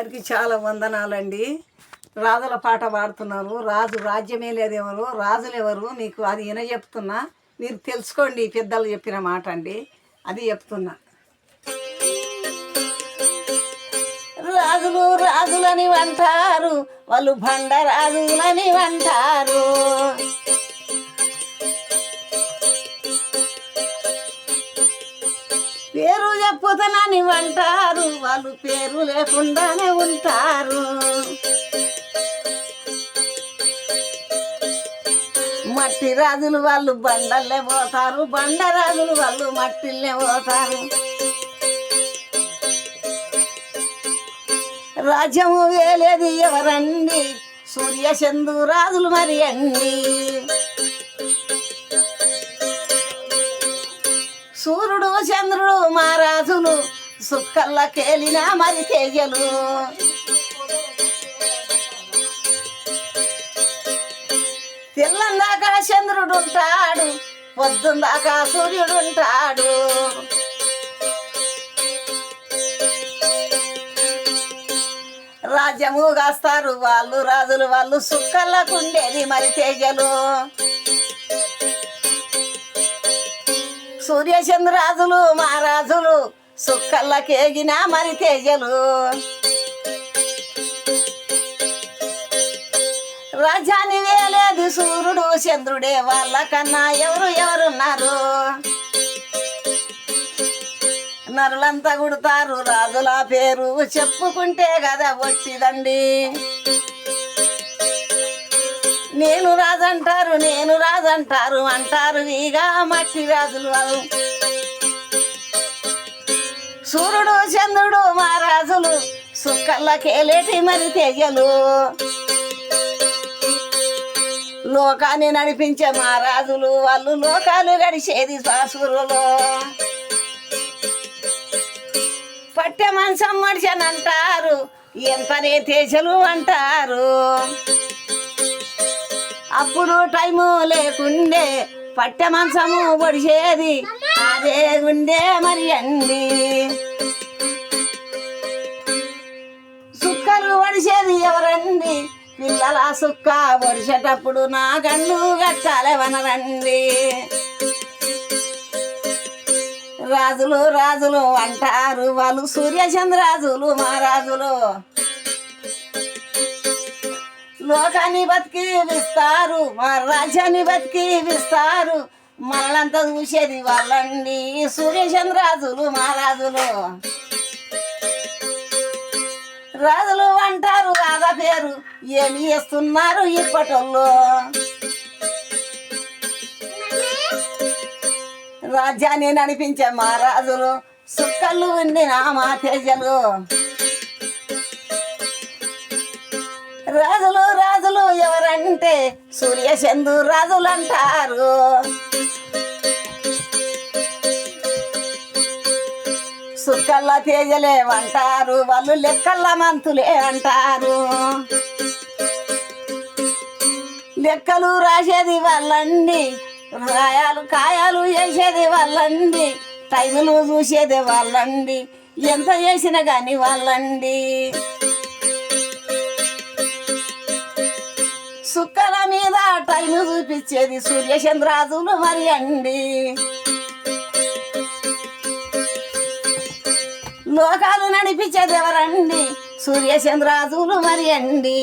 అందరికీ చాలా వందనాలండి. రాజుల పాట పాడుతున్నారు. రాజు రాజ్యమే లేదెవరు, రాజులు ఎవరు మీకు అది చెప్తున్నా, మీరు తెలుసుకోండి. పెద్దలు చెప్పిన మాట అండి, అది చెప్తున్నా. రాజులు రాజులని అంటారు, వాళ్ళు బండ రాజులని అంటారు. పేరు చెప్పుతానని అంటారు, వాళ్ళు పేరు లేకుండానే ఉంటారు. మట్టి రాజులు వాళ్ళు బండల్లే పోతారు, బండ రాజులు వాళ్ళు మట్టిల్లే పోతారు. రాజ్యము వేలేది ఎవరండి, సూర్యచంద్రు రాజులు మరి అండి. సూర్యుడు చంద్రుడు మా రాజులు, సుక్కల్లకేలిన మరి తేజలు. తెల్లందాకా చంద్రుడు ఉంటాడు, పొద్దుందాకా సూర్యుడు ఉంటాడు. రాజ్యము కాస్తారు వాళ్ళు రాజులు, వాళ్ళు సుక్కల్లకుండేది మరి తేజలు. సూర్యచంద్రరాజులు మహారాజులు, సుక్కల్లకేగిన మరి తేజలు. రాజ్యాన్ని వేలేదు సూర్యుడు చంద్రుడే, వాళ్ళకన్నా ఎవరున్నారు. నరులంతా గుడతారు రాజుల పేరు, చెప్పుకుంటే కదా ఒట్టిదండి. నేను రాజంటారు, నేను రాజంటారు అంటారు ఇక మట్టి రాజులు. సూర్యుడు చంద్రుడు మా రాజులు, సుక్కల్లకేలేటి మరి తేజలు. లోకాన్ని నడిపించే మా రాజులు, వాళ్ళు లోకాలు గడిచేది శ్వాసురులో. పట్టె మంచం మడిచనంటారు, ఎంతనే తేజలు అంటారు. అప్పుడు టైము లేకుండే పట్టె మంచము పొడిచేది, అదే గుండె మరి అండి. సుక్కలు వడిచేది ఎవరండి, పిల్లల సుక్క వడిచేటప్పుడు నా గండు కట్టాలెవనరండి. రాజులు రాజులు అంటారు, వాళ్ళు సూర్యచంద్రరాజులు మహారాజులు. లోకాన్ని బతికిస్తారు, మా రాజ్యాన్ని బతికిస్తారు, మనలంతా చూసేది వాళ్ళండి సూర్యచంద్రరాజులు మహారాజులు. రాజులు అంటారు రాజా పేరు, ఏమి చేస్తున్నారు ఇప్పటోళ్ళు. రాజ్యాన్ని నడిపించే మహారాజులు, సుక్కళ్ళు ఉండిన మా తేజలు. రాజులు రాజులు ఎవరంటే సూర్యచంద్రు రాజులు అంటారు. సుక్కల్ల తేజలే అంటారు, వాళ్ళు లెక్కల్ల మంతులే అంటారు. లెక్కలు రాసేది వాళ్ళండి, రాయాలు కాయాలు వేసేది వాళ్ళండి, టైములు చూసేది వాళ్ళండి, ఎంత చేసినా కానీ వాళ్ళండి. సుక్కల మీద టైము చూపించేది సూర్యచంద్రరాజులు మరి అండి. లోకాలు నడిపించేది ఎవరండి, సూర్యచంద్రరాజులు మరి అండి.